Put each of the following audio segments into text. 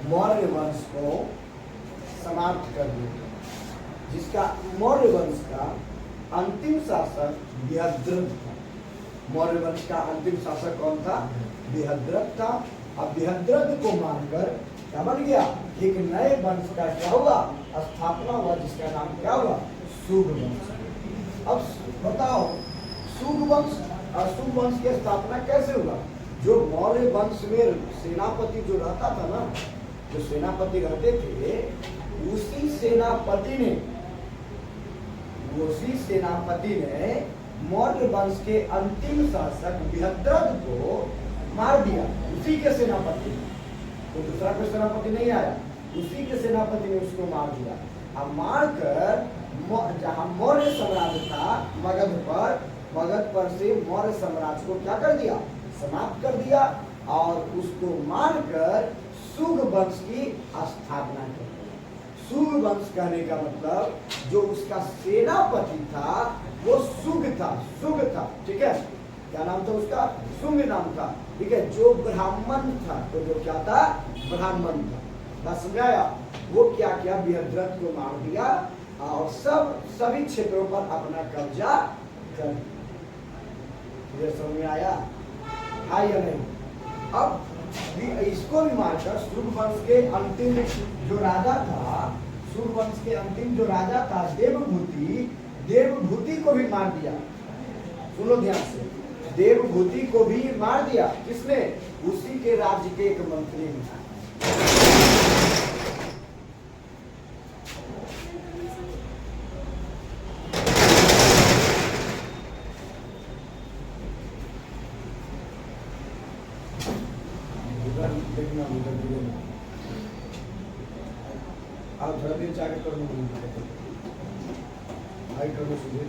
मौर्य वंश को समाप्त कर दिया, जिसका मौर्य वंश का अंतिम शासक बृहद्रथ था। मौर्य वंश का अंतिम शासक कौन था? बृहद्रथ था। अब बृहद्रथ को मानकर क्या बन गया? एक नए वंश का क्या हुआ? स्थापना हुआ, जिसका नाम क्या हुआ? शुंग वंश। अब बताओ शुंग वंश और शुंग वंश की स्थापना कैसे हुआ? जो मौर्य वंश में सेनापति जो रहता था ना, जो सेनापति रहते थे, उसी सेनापति ने मौर्य वंश के अंतिम शासक बृहद्रथ को मार दिया। उसी के सेनापति, तो दूसरा कोई सेनापति नहीं आया, उसी के सेनापति ने उसको मार दिया। अब मारकर जहाँ मौर्य साम्राज्य था मगध पर से मौर्य साम्राज्य को क्या कर दिया? समाप्त कर दिया, और उसको मारकर शुंग वंश की स्थापना कर दी। शुंग वंश कहने का मतलब जो उसका सेनापति था वो शुंग था, ठीक है? क्या नाम था उसका? शुंग नाम था, ठीक है? जो ब्राह्मण था, तो जो क्या था? ब्राह्मण था। बस समझाया? वो क्या किया? बृहद्रथ को मार दिया और सभी क्षेत्रों पर अपना कब्जा कर दिया। ये समझ में आया? हाँ या नहीं? अब इसको भी मारकर शुंग वंश के अंतिम जो राजा था, शुंग वंश के अंतिम जो राजा था देवभूति को भी मार दिया। सुनो ध्यान से, देवभूति को भी मार दिया। किसने? उसी के राज्य के एक मंत्री ने। आप थोड़ा देर जाके कर भाई करो सुधीर।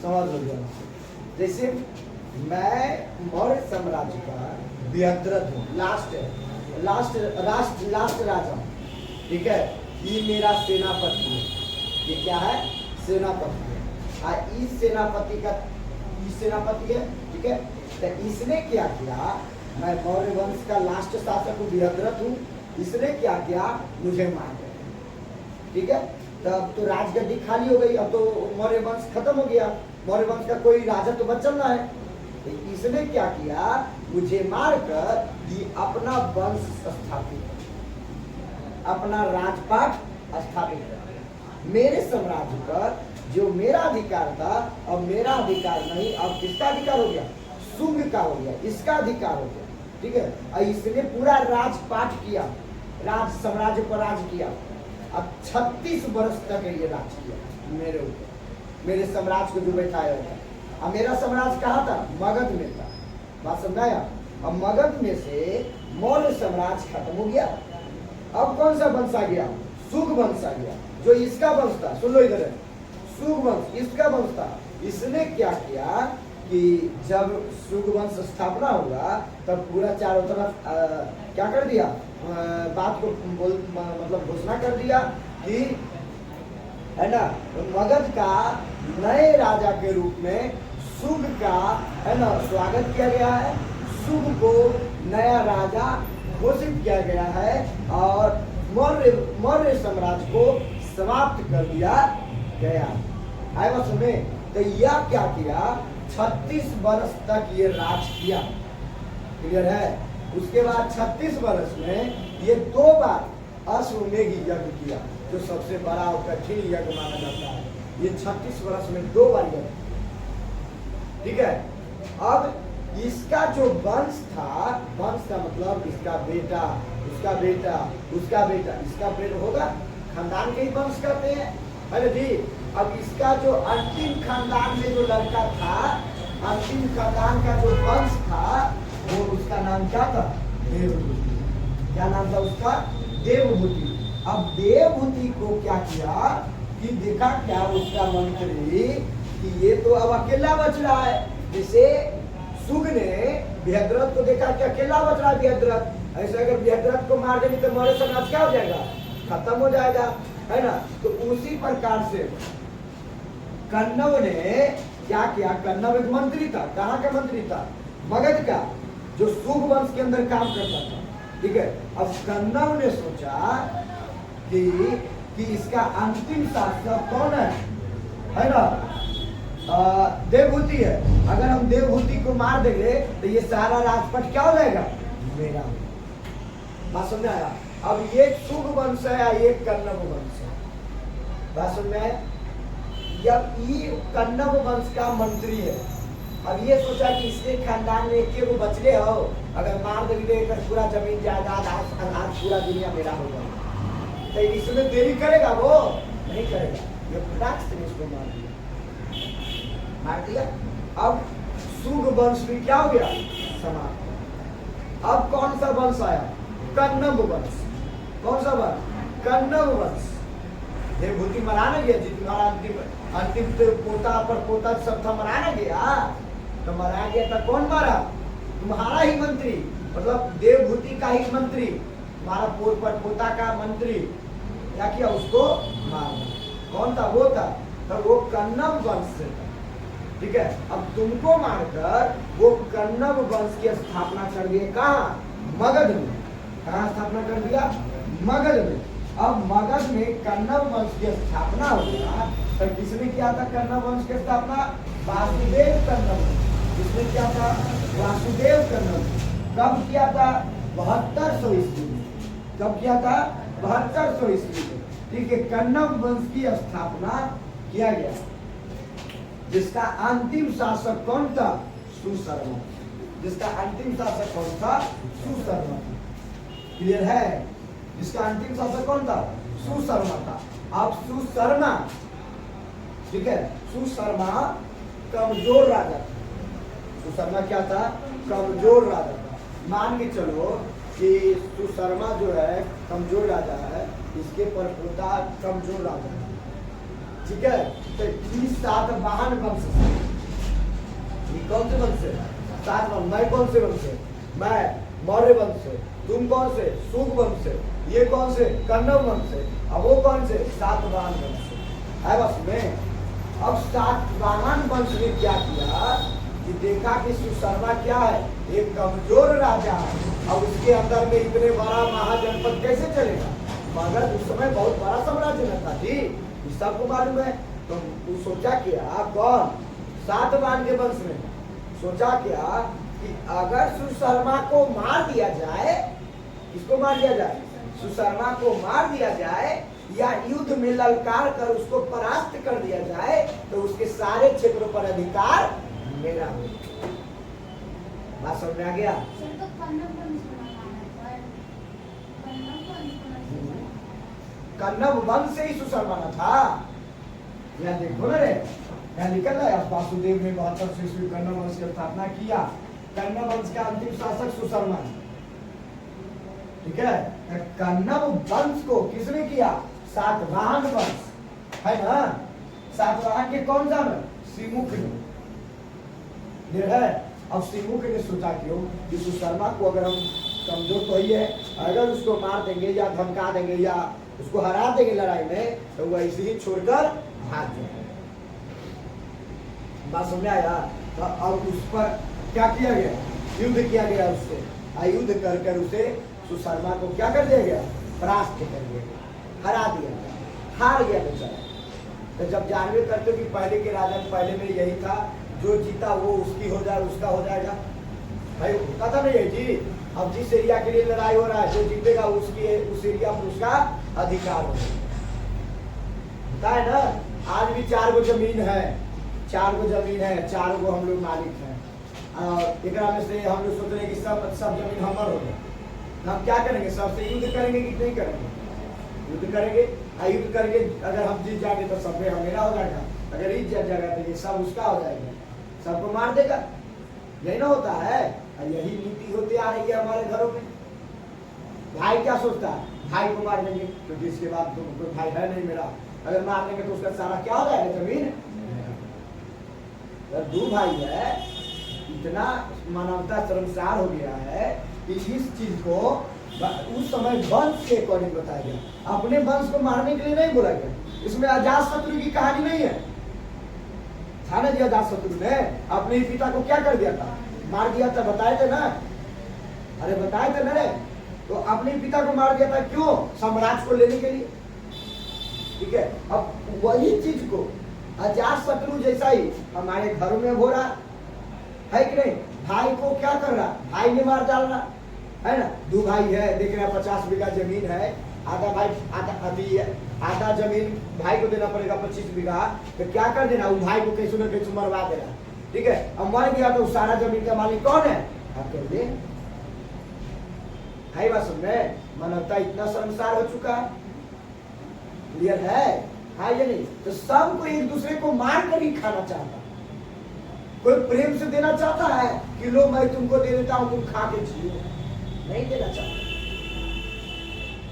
समझ हो गया? जैसे मैं मौर्य साम्राज्य का बृहद्रथ हूँ, लास्ट राजा, ठीक है? ये मेरा सेनापति है। ये क्या है? सेनापति है। इस सेनापति है, ठीक है? तो इसने क्या किया? मैं मौर्य वंश का लास्ट शासक हूँ, बृहद्रथ हूँ। इसने क्या किया? मुझे मार दिया, ठीक है? तब तो राजगद्दी खाली हो गई, अब तो मौर्य वंश खत्म हो गया। मौर्य वंश का कोई राजा तो बचल ना है। तो इसने क्या किया? मुझे मारकर ये अपना वंश स्थापित, अपना राजपाट स्थापित कर। मेरे साम्राज्य पर जो मेरा अधिकार था, अब मेरा अधिकार नहीं, अब किसका अधिकार हो गया? शुंग का हो गया, इसका अधिकार हो गया, ठीक है? और इसने पूरा राजपाट किया, राज साम्राज्य पर राज किया। अब 36 वर्ष तक ये राज किया मेरे ऊपर, मेरे साम्राज्य को जो बैठाया था। अब मेरा साम्राज्य कहाँ था? मगध में था। बात समझाया? अब मगध में से मौर्य साम्राज्य खत्म हो गया। अब कौन सा वंश आ गया? शुंग वंश आ गया, जो इसका वंश था। सुन लो इधर है, शुंग वंश इसका वंश था। इसने क्या किया कि जब शुंग वंश स्थापना हुआ तब पूरा चारों तरफ क्या कर दिया? बात को मतलब घोषणा कर दिया कि है ना, मगध का नए राजा के रूप में शुंग का है ना स्वागत किया गया है। शुंग को नया राजा घोषित किया गया है और मौर्य साम्राज्य को समाप्त कर दिया गया। आए बात सुने? तो यह क्या किया? 36 वर्ष तक ये राज किया। क्लियर है? उसके बाद 36 वर्ष में ये 2 बार अश्वमेध यज्ञ किया, जो सबसे बड़ा और कठिन यज्ञ माना जाता है। ये 36 वर्ष में 2 बार यज्ञ, ठीक है? अब इसका जो वंश था, वंश का मतलब इसका बेटा, उसका बेटा, उसका बेटा, इसका बेटा होगा, खानदान के ही वंश कहते हैं, है ना जी? अब इसका जो अंतिम खानदान में जो लड़का था, अंतिम खानदान का जो वंश था, वो उसका नाम क्या था? देवभूति। क्या नाम था उसका? देवभूति। अब देवभूति को क्या किया कि देखा क्या उसका मंत्री कि ये तो अब अकेला बच रहा है। जैसे शुंग ने बृहद्रथ को देखा कि अकेला बच रहा है बृहद्रथ, ऐसे अगर बृहद्रथ को मार देंगे तो मौर्य साम्राज्य क्या हो जाएगा? खत्म हो जाएगा, है ना? तो उसी प्रकार से कण्व ने क्या किया, कण्व एक मंत्री था, कहाँ का मंत्री था, मगध का, जो शुभ वंश के अंदर काम करता था, ठीक है। अब कण्व ने सोचा कि इसका अंतिम शासक कौन है ना, देवभूति है। अगर हम देवभूति को मार देंगे तो ये सारा राजपट क्या हो जाएगा, मेरा। बात समझ में आया। अब ये शुभ वंश है या ये कण्व वंश है, बात समझ में आया। जब ये कण्व वंश का मंत्री है, अब ये सोचा कि इसके खानदान में एक वो बचले हो, अगर मार देंगे तो पूरा जमीन जायदाद आज पूरा दुनिया मेरा होगा, तो इसमें देरी करेगा, वो नहीं करेगा, ये फटाक से इसको मार दिया। अब शुभ वंश भी क्या हो गया, समाप्त। अब कौन सा वंश आया, कण्व वंश। कौन सा वंश, कण्व वंश। देवभूति मराना गया जी, तुम्हारा अंतिम पोता पर पोता सब था, मराना गया तो मरा गया था, कौन मारा, तुम्हारा ही मंत्री, मतलब देवभूति का ही मंत्री, तुम्हारा पोत पर पोता का मंत्री क्या किया, उसको मारा। कौन था, वो था, तो वो कण्व वंश से था, ठीक है। अब तुमको मारकर वो कण्व वंश की स्थापना कर दिए, कहाँ, मगध में। कहाँ स्थापना कर दिया, मगध में। अब मगध में कण्व वंश की स्थापना हो गया, तो किसने किया था कण्व वंश की स्थापना, वासुदेव कण्व। किसने किया था, वासुदेव कण्व। कब किया था, 7200 ईस्वी में। कब किया था, 7200 ईस्वी में, ठीक है। कण्व वंश की स्थापना किया गया, जिसका अंतिम शासक कौन था, सुशर्मा। जिसका अंतिम शासक कौन था, सुशर्मा। क्लियर है, जिसका अंतिम शासक कौन था, सुशर्मा था। अब सुशर्मा, ठीक है, सुशर्मा कमजोर राजा था। सुशर्मा क्या था, कमजोर राजा था। मान के चलो कि सुशर्मा जो है कमजोर राजा है, इसके परपोता कमजोर राजा है, ठीक है। तो सातवाहन वंश से, कौन से वंश से, सातवाहन। मैं कौन से वंश से, मैं मौर्य वंश से। तुम कौन से, शुभ वंश से। ये कौन से, कण्व वंश से। अब वो कौन से, सातवाहन वंश से है बस में। अब सातवाहन वंश ने क्या किया कि देखा कि सुशर्मा क्या है, एक कमजोर राजा है, अब उसके अंदर में इतने बड़ा महाजनपद कैसे चलेगा। मगध उस समय बहुत बड़ा साम्राज्य न था जी, सबको मालूम है। तो सोचा क्या, कौन, सातवाहन के वंश में सोचा क्या कि अगर सुशर्मा को मार दिया जाए, किसको मार दिया जाए, सुशर्मा को मार दिया जाए, या युद्ध में ललकार कर उसको परास्त कर दिया जाए, तो उसके सारे क्षेत्रों पर अधिकार मेरा हो। बात समझ में आ गया। कण्व वंश से ही सुशर्मा था, यहाँ देखो ना रे, यहाँ निकल रहा है। वासुदेव ने 7200 ईस्वी कण्व वंश की स्थापना किया। कण्व वंश का अंतिम शासक सुशर्मा, ठीक है। कण्व वंश को किसने किया, सातवाहन वंश है ना। सातवाहन के कौन सा, सिमुख ने, ये है। अब सिमुख ने सोचा क्यों कि सुशर्मा को अगर हम, कमजोर तो ही है, अगर उसको मार देंगे या धमका देंगे या उसको हरा देंगे लड़ाई में, तो वह ऐसे ही छोड़कर भाग जाएगा। बात समझ आया। तो अब उस पर क्या किया गया, युद्ध किया गया उससे, युद्ध कर कर उसे सुशर्मा को क्या कर दिया गया, परास्त कर दिया गया, हरा दिया गया, हार गया बेचारा। तो जब जानवे करते कि पहले के राजा पहले में यही था, जो जीता वो उसकी हो जाए, उसका हो जाएगा, भाई होता था नहीं है जी। अब जिस एरिया के लिए लड़ाई हो रहा है, जो जीतेगा उसकी, उस एरिया में उसका अधिकार होता है ना। आज भी 4 गो जमीन है, 4 गो जमीन है, 4 गो हम लोग मालिक हैं, और एक में से हम लोग सोच रहे हैं कि सब जमीन हमार हो गया। हम क्या करेंगे, सबसे युद्ध करेंगे कि नहीं करेंगे, युद्ध करेंगे। युद्ध करके अगर हम जीत जाएंगे तो सब मेरा हो जाएगा, अगर जीत जाएगा तो ये सब उसका हो जाएगा, सबको मार देगा। यही ना होता है, और यही नीति होती आ रही है हमारे घरों में। भाई क्या सोचता है, भाई को मार देंगे क्योंकि इसके बाद तो कोई भाई है नहीं मेरा, अगर मार देंगे तो उसका सारा क्या हो जाएगा, जमीन। अगर 2 भाई है, इतना मानवता शर्मसार हो गया है कि इस चीज को उस समय वंश के अकॉर्डिंग बताया गया, अपने वंश को मारने के लिए नहीं बोला गया। इसमें अजातशत्रु की कहानी नहीं है, था ना जी अजातशत्रु ने, अपने ही पिता को क्या कर दिया था, मार दिया था, बताए थे ना, अरे बताए थे ना रे, तो अपने ही पिता को मार दिया था, क्यों, साम्राज्य को लेने के लिए, ठीक है। अब वही चीज को अजातशत्रु जैसा ही हमारे घरों में हो रहा है कि नहीं, भाई को क्या कर रहा, भाई ने मार डाल रहा है ना, दो भाई है, देख रहे हैं 50 बीघा जमीन है, आधा भाई आधा अभी है, आधा जमीन भाई को देना पड़ेगा 25 बीघा, तो क्या कर देना, उस भाई को कैसे न कैसे मरवा देना, ठीक है। अब मर गया तो सारा जमीन का मालिक कौन है, आप कह दे भाई, बात सुन रहे, मानवता इतना शर्मसार हो चुका, क्लियर है, हाँ या नहीं, तो सबको एक दूसरे को मार कर ही खाना चाहता, कोई प्रेम से देना चाहता है कि लो मैं तुमको दे देता हूं, तुम खा के जियो, नहीं देना चाहता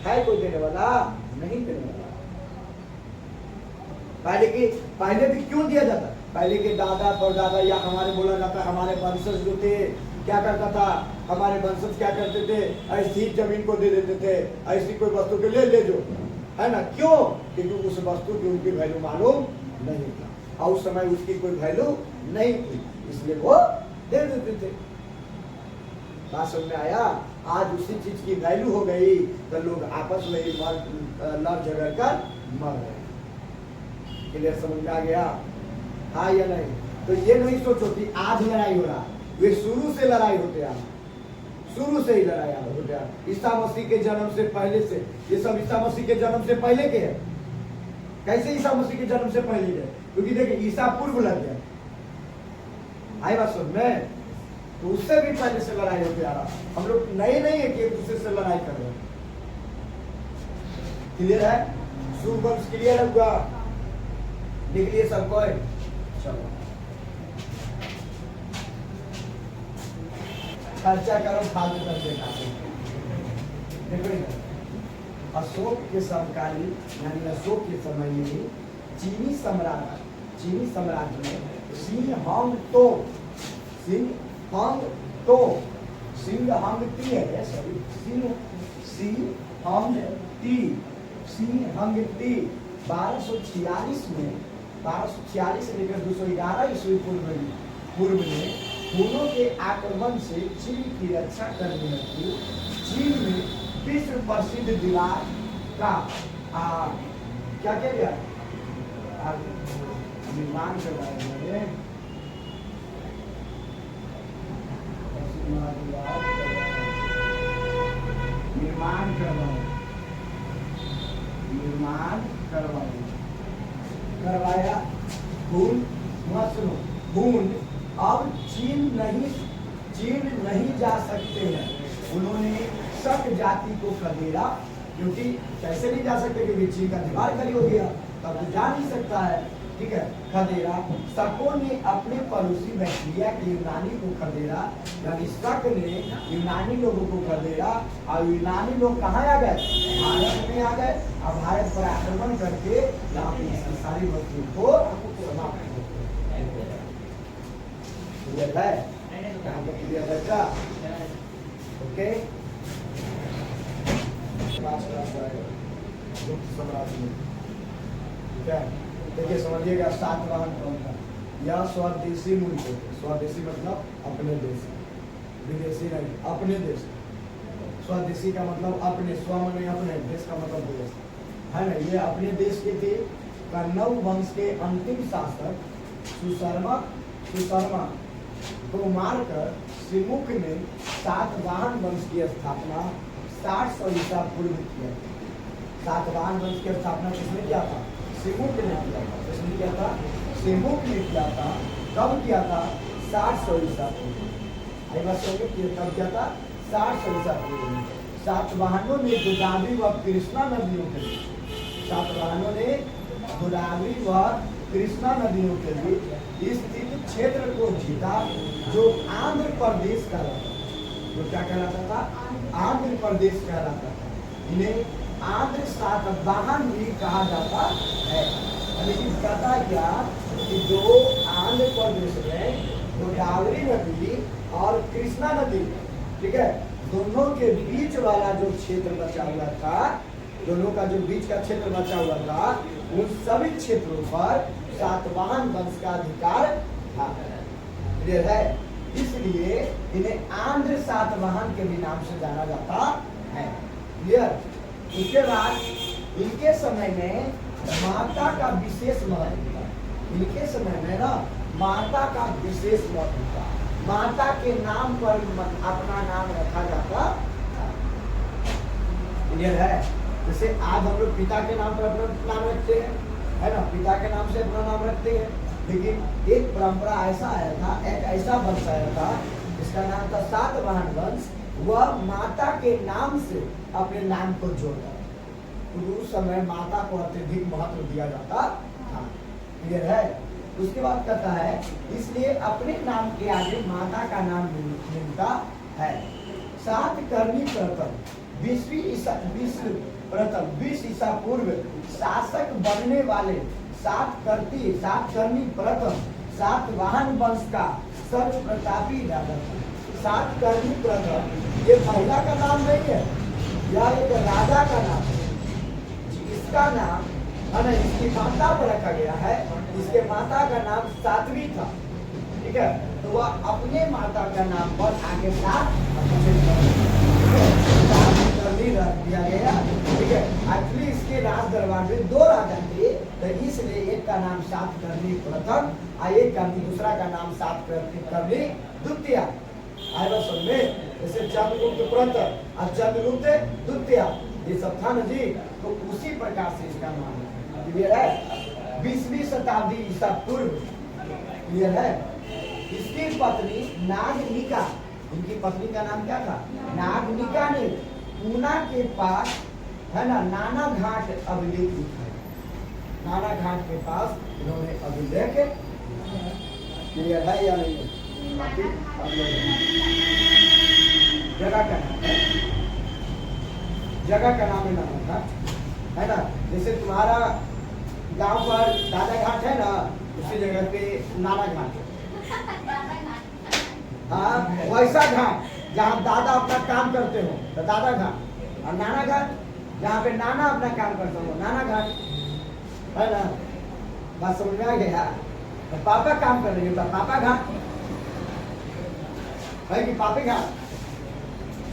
है, कोई देने वाला नहीं देने वाला। पहले भी क्यों दिया जाता, पहले के दादा परदादा या हमारे बोला जाता हमारे वंशज जो थे क्या करता था, हमारे वंशज क्या करते थे, ऐसी जमीन को दे देते थे, ऐसी कोई वस्तु के ले जो, है ना, क्यों, क्योंकि उस वस्तु की उनकी वैल्यू मालूम नहीं था, और उस समय उसकी कोई वैल्यू नहीं थी, इसलिए वो दे देते थे। बात समझ में आया, आज उसी चीज की वैल्यू हो गई तो लोग आपस में ही लड़ झगड़ कर मर गए, क्लियर, समझ में आ गया, हाँ या नहीं। तो ये नहीं सोचो कि आज लड़ाई हो रहा, वे शुरू से लड़ाई होते आ, शुरू से ही लड़ाई होते आ, ईसा मसीह के जन्म से पहले से, ये सब ईसा मसीह के जन्म से पहले के है। कैसे ईसा मसीह के जन्म से पहले के, क्योंकि देखिए ईसा पूर्व लग गया, आई बात सुन में, तो उससे भी पहले से लड़ाई होते आ रहा, हम लोग नए नहीं है कि एक दूसरे से लड़ाई कर रहे हैं, क्लियर है, शुभ वंश क्लियर हुआ, लिख लिए सबको, चलो खर्चा करो, फालतू कर देना, देखो अशोक के समकालीन यानी अशोक के समय में चीनी साम्राज्य में सिंह हांग तो सिंह हांग ती 1246 में 1246 से लेकर 211 ईस्वी पूर्व में हुनों के आक्रमण से चीन की रक्षा करने लगी। चीन में विश्व प्रसिद्ध दीवार का क्या गया निर्माण करवाया, करवाया भून अब चीन नहीं जा सकते हैं, उन्होंने शक जाति को खदेड़ा, क्योंकि कैसे नहीं जा सकते, क्योंकि चीन का दीवार खड़ी हो गया, तब तो जा नहीं सकता है, ठीक है, खदेड़ा। शकों ने अपने पड़ोसी बैक्टीरिया के यूनानी को खदेड़ा, यानी शक ने यूनानी लोगों को खदेड़ा, और यूनानी लोग कहाँ आ गए, भारत में आ गए, और भारत पर आक्रमण करके यहाँ पे इसकी सारी वस्तु को समाप्त कर दिया। क्लियर है, यहाँ पर क्लियर बच्चा, ओके। देखिए समझिएगा, सातवाहन कौन था, यह स्वदेशी मुल्क है, स्वदेशी मतलब अपने देश, विदेशी नहीं, अपने देश, स्वदेशी का मतलब अपने, स्व माने अपने, देश का मतलब देश, है ना, ये अपने देश के थे। कन्नौज वंश के अंतिम शासक सुशर्मा को मारकर सिमुक ने सातवाहन वंश की स्थापना 700 ईसा पूर्व किया। सातवाहन वंश की स्थापना किसने किया था, सिमुक ने किया था, किसने किया था, सिमुक ने किया था। कब किया था, 700 ईसा पूर्व, कब किया था, 700 ईसा पूर्व। सातवाहनों ने गोदावरी व कृष्णा नदियों के लिए, सातवाहनों ने गोदावरी व कृष्णा नदियों के लिए स्थित क्षेत्र को जीता, जो आंध्र प्रदेश का रहता, जो क्या कहलाता था, आंध्र प्रदेश कहलाता था। इन्हें आंध्र सातवाहन भी कहा जाता है। लेकिन कहता क्या कि जो आंध्र प्रदेश में गोदावरी नदी और कृष्णा नदी, ठीक है, दोनों के बीच वाला जो क्षेत्र बचा हुआ था, दोनों का जो बीच का क्षेत्र बचा हुआ था, उन सभी क्षेत्रों पर सातवाहन वंश का अधिकार था। क्लियर है? इसलिए इन्हें आंध्र सातवाहन के भी नाम से जाना जाता है। क्लियर? उसके बाद इनके समय में माता का विशेष महत्व था। इनके समय में ना माता का विशेष महत्व था। माता के नाम पर अपना नाम रखा जाता था। क्लियर है? जैसे आज हम लोग पिता के नाम पर अपना नाम रखते हैं, है ना, पिता के नाम से अपना नाम रखते हैं। लेकिन एक परंपरा ऐसा आया था, एक ऐसा वंश आया था जिसका नाम था सातवाहन वंश। वह माता के नाम से अपने नाम को जोड़ता था। तो उस समय माता को अत्यधिक महत्व दिया जाता था। क्लियर है? उसके बाद कहता है इसलिए अपने नाम के आगे माता का नाम मिलता है। सातकर्णी प्रथम 20 ईसा पूर्व शासक बनने वाले सातकर्णी प्रथम सातवाहन वंश का सर्व प्रतापी राजा था। सातकर्णी प्रथम ये महिला का नाम नहीं है, यह एक राजा का नाम है। इसका नाम है ना, इसकी माता पर रखा गया है। इसके माता का नाम सातवी था। ठीक है? तो वह अपने माता का नाम पर आगे सात रख दिया गया। ठीक है? एक्चुअली इसके राज दरबार में दो राजा थे, तो इसलिए एक का नाम सातकर्णी प्रथम और एक का दूसरा का नाम सातकर्णी द्वितीय। आएगा समझ में? जैसे चंद्रगुप्त प्रथम और चंद्रगुप्त द्वितीय, ये सब था ना जी। तो उसी प्रकार से इसका नाम है। क्लियर है? 20वीं शताब्दी ईसा पूर्व। क्लियर है? इसकी पत्नी नागनिका, इनकी पत्नी का नाम क्या था? नागनिका ने पूना के पास, है ना, नाना घाट अभिलेख लिखा है। नाना घाट के पास इन्होंने अभिलेख। क्लियर है या नहीं? जगह का नाम है, जगह का नाम है ना। जैसे तुम्हारा गांव पर दादा घाट है ना, उसी जगह पे नाना घाट है। हाँ, वैसा घाट जहाँ दादा अपना काम करते हो तो दादा घाट, और नाना घाट जहाँ पे नाना अपना काम करते हो नाना घाट, है ना। बात समझ में आ गया? तो पापा काम कर रही है तो पापा घाट है कि पापे घाट,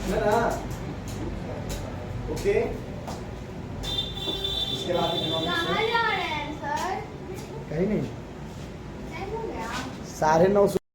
है ना। ओके, इसके बाद कहीं नहीं, 9:30